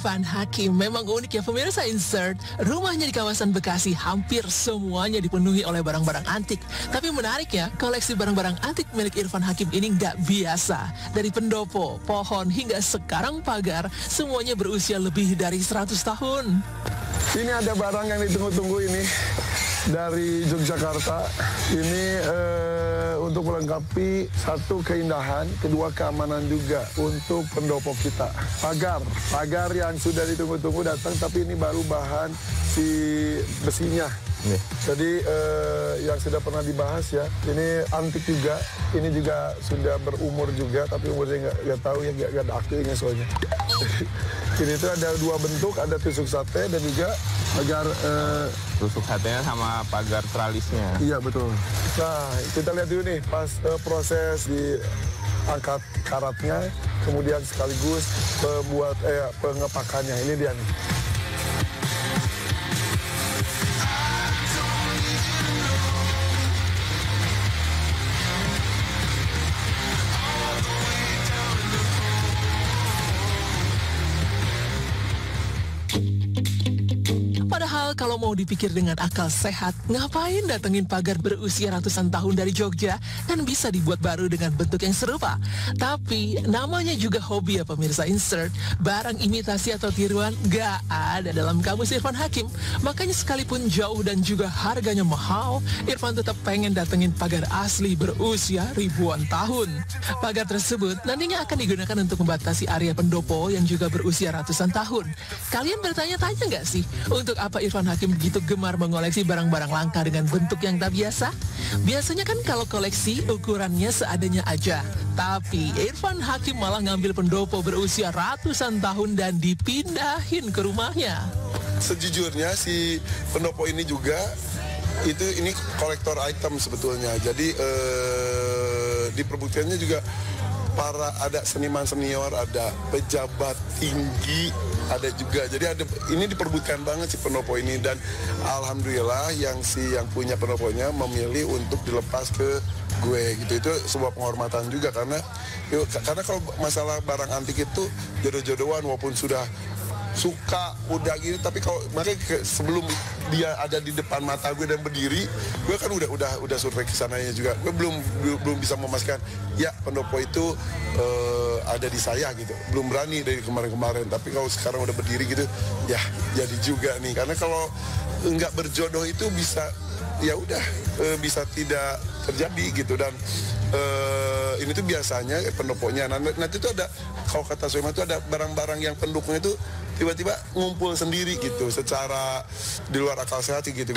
Irfan Hakim memang unik ya pemirsa Insert. Rumahnya di kawasan Bekasi hampir semuanya dipenuhi oleh barang-barang antik. Tapi menarik ya, koleksi barang-barang antik milik Irfan Hakim ini nggak biasa. Dari pendopo, pohon, hingga sekarang pagar, semuanya berusia lebih dari 100 tahun. Ini ada barang yang ditunggu-tunggu ini dari Yogyakarta. Ini untuk melengkapi satu keindahan, kedua keamanan juga untuk pendopo kita. Pagar yang sudah ditunggu-tunggu datang, tapi ini baru bahan si besinya. Jadi yang sudah pernah dibahas ya, ini antik juga, ini juga sudah berumur juga, tapi umurnya nggak tahu ya, nggak ada aktunya soalnya. Ini tuh ada dua bentuk, ada tusuk sate dan juga pagar tusuk satenya sama pagar tralisnya. Iya betul. Nah kita lihat dulu nih pas proses diangkat karatnya, kemudian sekaligus pengepakannya. Ini dia nih. Padahal kalau mau dipikir dengan akal sehat, ngapain datengin pagar berusia ratusan tahun dari Jogja dan bisa dibuat baru dengan bentuk yang serupa. Tapi namanya juga hobi ya pemirsa Insert. Barang imitasi atau tiruan gak ada dalam kamus Irfan Hakim. Makanya sekalipun jauh dan juga harganya mahal, Irfan tetap pengen datengin pagar asli berusia ribuan tahun. Pagar tersebut nantinya akan digunakan untuk membatasi area pendopo yang juga berusia ratusan tahun. Kalian bertanya-tanya gak sih, untuk apa Irfan Hakim begitu gemar mengoleksi barang-barang langka dengan bentuk yang tak biasa? Biasanya kan kalau koleksi ukurannya seadanya aja. Tapi Irfan Hakim malah ngambil pendopo berusia ratusan tahun dan dipindahin ke rumahnya. Sejujurnya si pendopo ini juga ini kolektor item sebetulnya. Jadi diperbuktikannya juga ada seniman senior, ada pejabat tinggi, ada juga. Jadi ini diperbutkan banget si pendopo ini, dan alhamdulillah yang punya pendoponya memilih untuk dilepas ke gue gitu. Itu sebuah penghormatan juga karena kalau masalah barang antik itu jodoh-jodohan, walaupun sudah suka udah gitu, tapi kalau makanya sebelum dia ada di depan mata gue dan berdiri, gue kan udah survei ke sananya juga. Gue belum bisa memastikan ya pendopo itu ada di saya gitu. Belum berani dari kemarin-kemarin, tapi kalau sekarang udah berdiri gitu, ya jadi juga nih. Karena kalau nggak berjodoh itu bisa ya udah bisa tidak terjadi gitu. Dan ini tuh biasanya pendoponya nanti tuh ada, kalau kata Soema itu ada barang-barang yang pendukungnya itu tiba-tiba ngumpul sendiri gitu, secara di luar akal sehat gitu.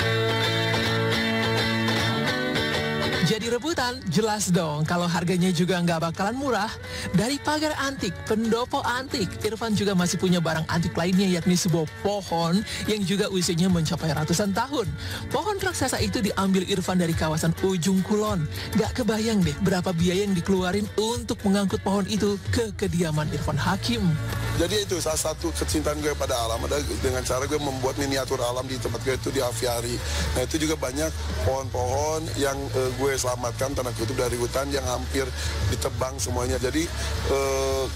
Jadi rebutan, jelas dong kalau harganya juga nggak bakalan murah. Dari pagar antik, pendopo antik, Irfan juga masih punya barang antik lainnya, yakni sebuah pohon yang juga usianya mencapai ratusan tahun. Pohon raksasa itu diambil Irfan dari kawasan Ujung Kulon. Gak kebayang deh berapa biaya yang dikeluarin untuk mengangkut pohon itu ke kediaman Irfan Hakim. Jadi itu salah satu kecintaan gue pada alam, ada dengan cara gue membuat miniatur alam di tempat gue itu di aviari. Nah itu juga banyak pohon-pohon yang gue selamatkan tanda kutip dari hutan yang hampir ditebang semuanya. Jadi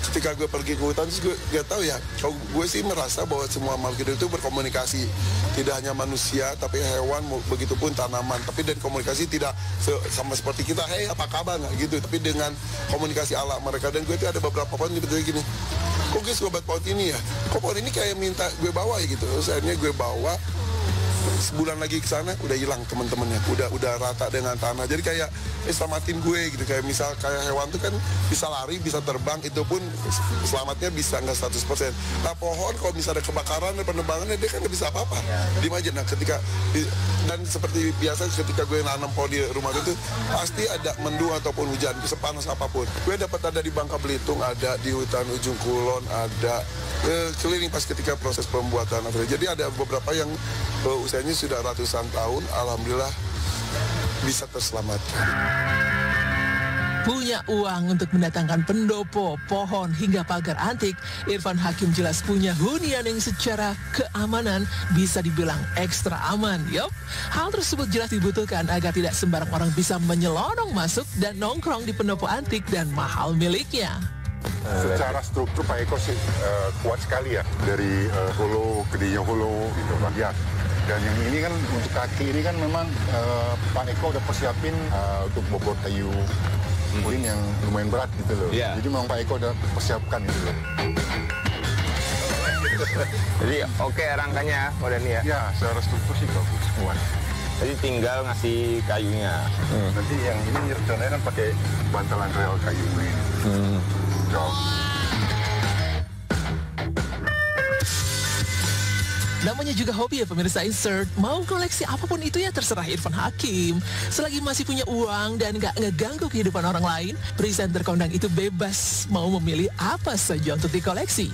ketika gue pergi ke hutan, gue gak tahu ya, kalau gue sih merasa bahwa semua makhluk hidup itu berkomunikasi. Tidak hanya manusia, tapi hewan, begitupun tanaman. Tapi dan komunikasi tidak sama seperti kita, hey apa kabar, nggak gitu. Tapi dengan komunikasi alam mereka. Dan gue itu ada beberapa pohon seperti gini, kok gue suka pohon ini ya, kok pohon ini kayak minta gue bawa ya gitu. Terus akhirnya gue bawa, sebulan lagi ke sana udah hilang teman-temannya, udah rata dengan tanah. Jadi kayak selamatin gue gitu. Kayak misal kayak hewan tuh kan bisa lari, bisa terbang, itu pun selamatnya bisa nggak 100%. Nah pohon kalau misalnya ada kebakaran dan penebangannya, dia kan nggak bisa apa-apa. Diem aja. Nah dan seperti biasa ketika gue nanam pohon di rumah itu pasti ada mendung ataupun hujan, sepanas apapun. Gue dapat ada di Bangka Belitung, ada di hutan Ujung Kulon, ada keliling pas ketika proses pembuatan. Jadi ada beberapa yang usianya sudah ratusan tahun, alhamdulillah bisa terselamatkan. Punya uang untuk mendatangkan pendopo, pohon, hingga pagar antik, Irfan Hakim jelas punya hunian yang secara keamanan bisa dibilang ekstra aman. Yup, hal tersebut jelas dibutuhkan agar tidak sembarang orang bisa menyelonong masuk dan nongkrong di pendopo antik dan mahal miliknya. Secara struktur Pak Eko sih kuat sekali ya. Dari holo, gedenya holo gitu Pak. Ya. Dan yang ini kan untuk kaki ini kan memang Pak Eko udah persiapin untuk bobot kayu mungkin yang lumayan berat gitu loh. Yeah. Jadi memang Pak Eko udah persiapkan gitu loh. Jadi oke rangkanya Pak Dhani ya? Ya, secara struktur sih bagus, kuat. Jadi tinggal ngasih kayunya. Nanti yang ini rencananya kan pakai bantalan rel kayu ini. Jauh. Namanya juga hobi ya pemirsa Insert. Mau koleksi apapun itu ya terserah Irfan Hakim. Selagi masih punya uang dan gak ngeganggu kehidupan orang lain, presenter kondang itu bebas mau memilih apa saja untuk dikoleksi.